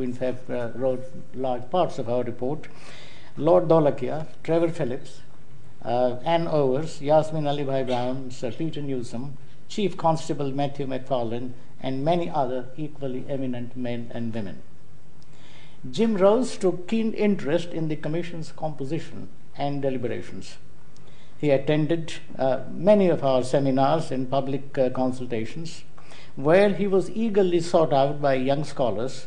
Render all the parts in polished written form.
in fact wrote large parts of our report, Lord Dolakia, Trevor Phillips, Ann Owers, Yasmin Ali Bhai Brown, Sir Peter Newsom, Chief Constable Matthew McFarlane, and many other equally eminent men and women. Jim Rose took keen interest in the Commission's composition and deliberations. He attended many of our seminars and public consultations, where he was eagerly sought out by young scholars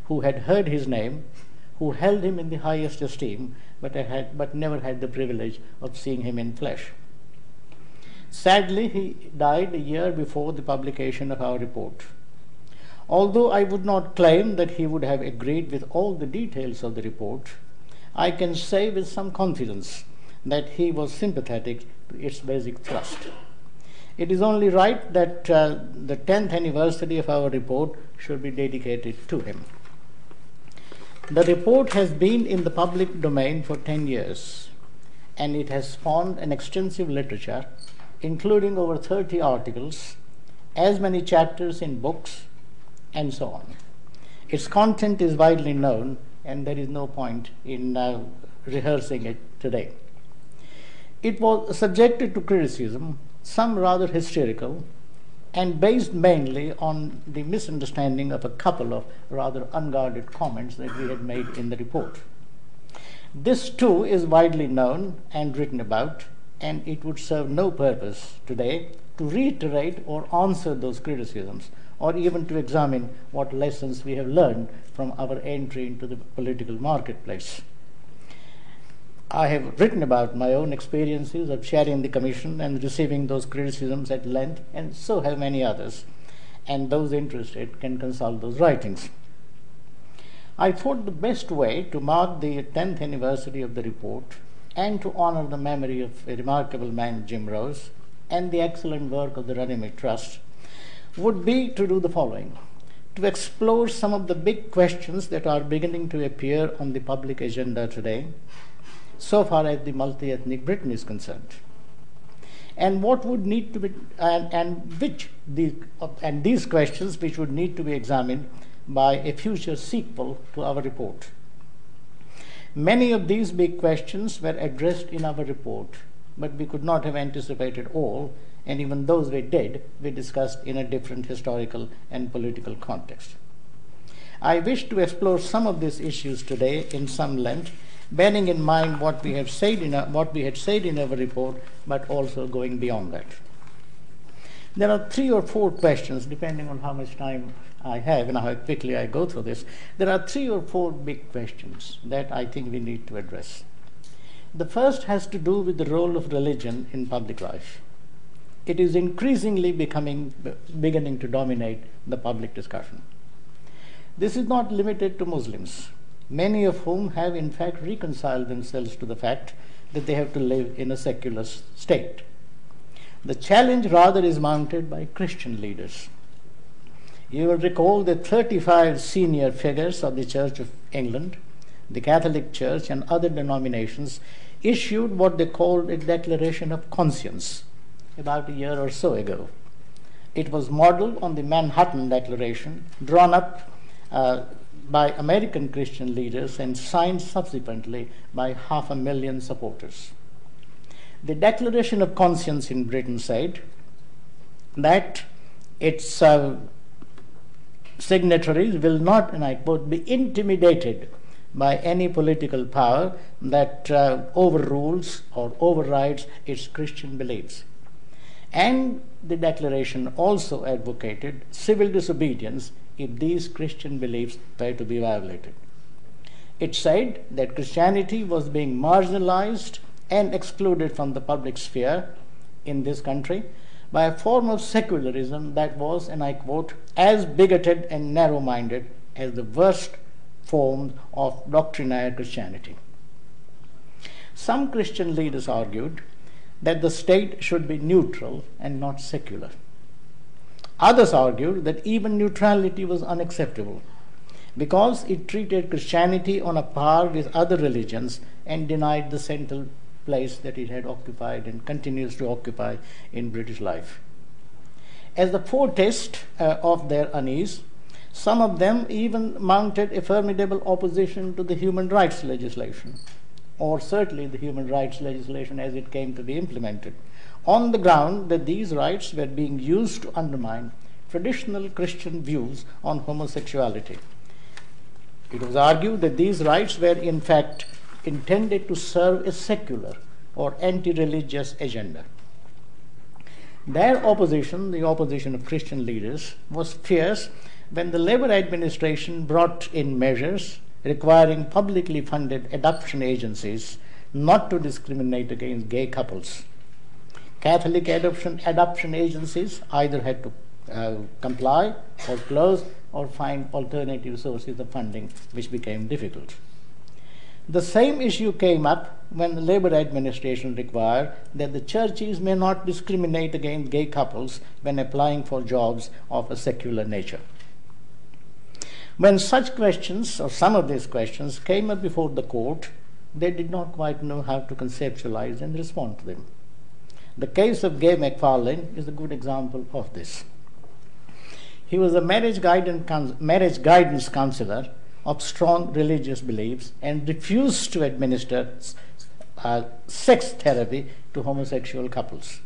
who had heard his name, who held him in the highest esteem, but never had the privilege of seeing him in flesh. Sadly, he died a year before the publication of our report. Although I would not claim that he would have agreed with all the details of the report, I can say with some confidence that he was sympathetic to its basic thrust. It is only right that the 10th anniversary of our report should be dedicated to him. The report has been in the public domain for 10 years, and it has spawned an extensive literature, including over 30 articles, as many chapters in books, and so on. Its content is widely known, and there is no point in rehearsing it today. It was subjected to criticism, some rather hysterical, and based mainly on the misunderstanding of a couple of rather unguarded comments that we had made in the report. This too is widely known and written about, and it would serve no purpose today to reiterate or answer those criticisms, or even to examine what lessons we have learned from our entry into the political marketplace. I have written about my own experiences of chairing the Commission and receiving those criticisms at length, and so have many others, and those interested can consult those writings. I thought the best way to mark the 10th anniversary of the report and to honor the memory of a remarkable man, Jim Rose, and the excellent work of the Runnymede Trust would be to do the following: to explore some of the big questions that are beginning to appear on the public agenda today, so far as the multi-ethnic Britain is concerned, and what would need to be, and these questions which would need to be examined by a future sequel to our report. Many of these big questions were addressed in our report, but we could not have anticipated all, and even those we did, we discussed in a different historical and political context. I wish to explore some of these issues today in some length, bearing in mind what we had said in our report, but also going beyond that. There are 3 or 4 questions, depending on how much time I have and how quickly I go through this. There are 3 or 4 big questions that I think we need to address. The first has to do with the role of religion in public life. It is increasingly beginning to dominate the public discussion. This is not limited to Muslims, many of whom have in fact reconciled themselves to the fact that they have to live in a secular state. The challenge rather is mounted by Christian leaders. You will recall that 35 senior figures of the Church of England, the Catholic Church, and other denominations issued what they called a Declaration of Conscience about a year or so ago. It was modeled on the Manhattan Declaration, drawn up by American Christian leaders and signed subsequently by 500,000 supporters. The Declaration of Conscience in Britain said that its signatories will not, and I quote, be intimidated by any political power that overrules or overrides its Christian beliefs. And the declaration also advocated civil disobedience if these Christian beliefs were to be violated. It said that Christianity was being marginalized and excluded from the public sphere in this country by a form of secularism that was, and I quote, as bigoted and narrow-minded as the worst forms of doctrinaire Christianity. Some Christian leaders argued that the state should be neutral and not secular. Others argued that even neutrality was unacceptable because it treated Christianity on a par with other religions and denied the central place that it had occupied and continues to occupy in British life. As the foretaste of their unease, Some of them even mounted a formidable opposition to the human rights legislation, or certainly the human rights legislation as it came to be implemented, on the ground that these rights were being used to undermine traditional Christian views on homosexuality. It was argued that these rights were in fact intended to serve a secular or anti-religious agenda. Their opposition, the opposition of Christian leaders, was fierce when the Labour administration brought in measures requiring publicly funded adoption agencies not to discriminate against gay couples. Catholic adoption agencies either had to comply or close or find alternative sources of funding, which became difficult. The same issue came up when the Labour administration required that the churches may not discriminate against gay couples when applying for jobs of a secular nature. When such questions, or some of these questions, came up before the court, they did not quite know how to conceptualize and respond to them. The case of Gay McFarlane is a good example of this. He was a marriage guidance counselor of strong religious beliefs and refused to administer sex therapy to homosexual couples.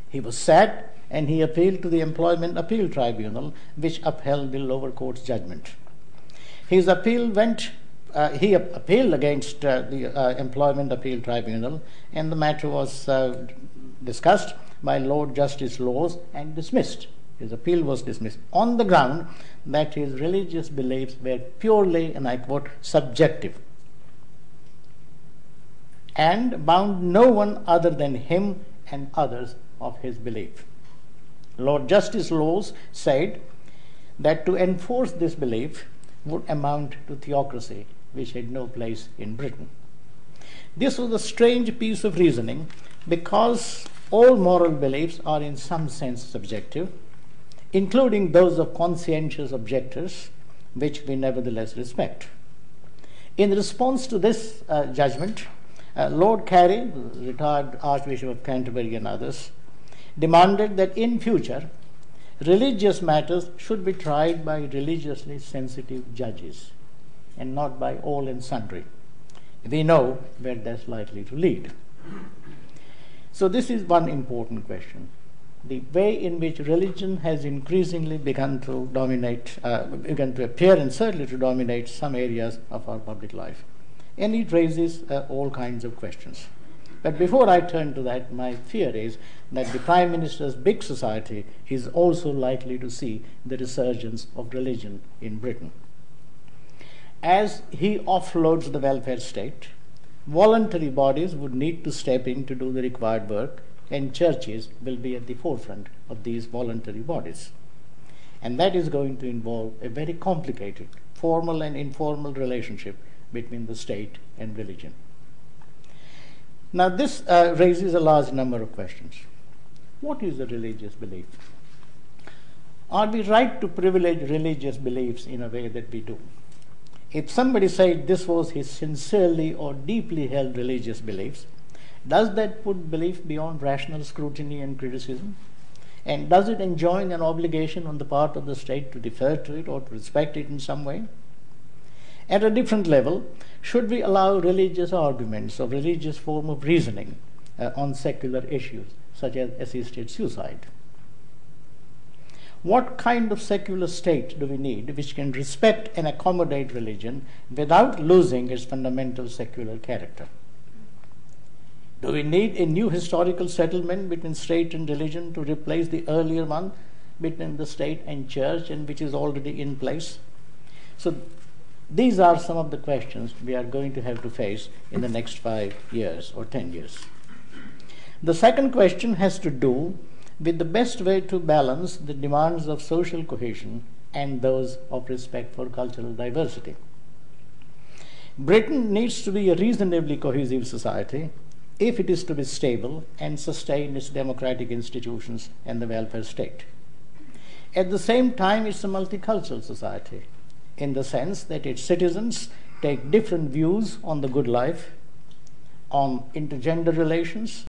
He was sad and he appealed to the Employment Appeal Tribunal, which upheld the lower court's judgment. His appeal he appealed against the Employment Appeal Tribunal, and the matter was discussed by Lord Justice Laws and dismissed. His appeal was dismissed on the ground that his religious beliefs were purely, and I quote, subjective, and bound no one other than him and others of his belief. Lord Justice Laws said that to enforce this belief would amount to theocracy, which had no place in Britain. This was a strange piece of reasoning because all moral beliefs are in some sense subjective, including those of conscientious objectors, which we nevertheless respect. In response to this judgment, Lord Carey, retired Archbishop of Canterbury and others, demanded that in future, religious matters should be tried by religiously sensitive judges and not by all and sundry. We know where that's likely to lead. So this is one important question. The way in which religion has increasingly begun to appear and certainly to dominate some areas of our public life. And it raises all kinds of questions. But before I turn to that, my fear is that the Prime Minister's big society is also likely to see the resurgence of religion in Britain. As he offloads the welfare state, voluntary bodies would need to step in to do the required work, and churches will be at the forefront of these voluntary bodies. And that is going to involve a very complicated formal and informal relationship between the state and religion. Now this raises a large number of questions. What is a religious belief? Are we right to privilege religious beliefs in a way that we do? If somebody said this was his sincerely or deeply held religious beliefs, does that put belief beyond rational scrutiny and criticism? And does it enjoin an obligation on the part of the state to defer to it or to respect it in some way? At a different level, should we allow religious arguments or religious form of reasoning on secular issues, such as assisted suicide? What kind of secular state do we need which can respect and accommodate religion without losing its fundamental secular character? Do we need a new historical settlement between state and religion to replace the earlier one between the state and church, and which is already in place? So these are some of the questions we are going to have to face in the next 5 years or 10 years. The second question has to do with the best way to balance the demands of social cohesion and those of respect for cultural diversity. Britain needs to be a reasonably cohesive society if it is to be stable and sustain its democratic institutions and the welfare state. At the same time, it's a multicultural society in the sense that its citizens take different views on the good life, on intergender relations,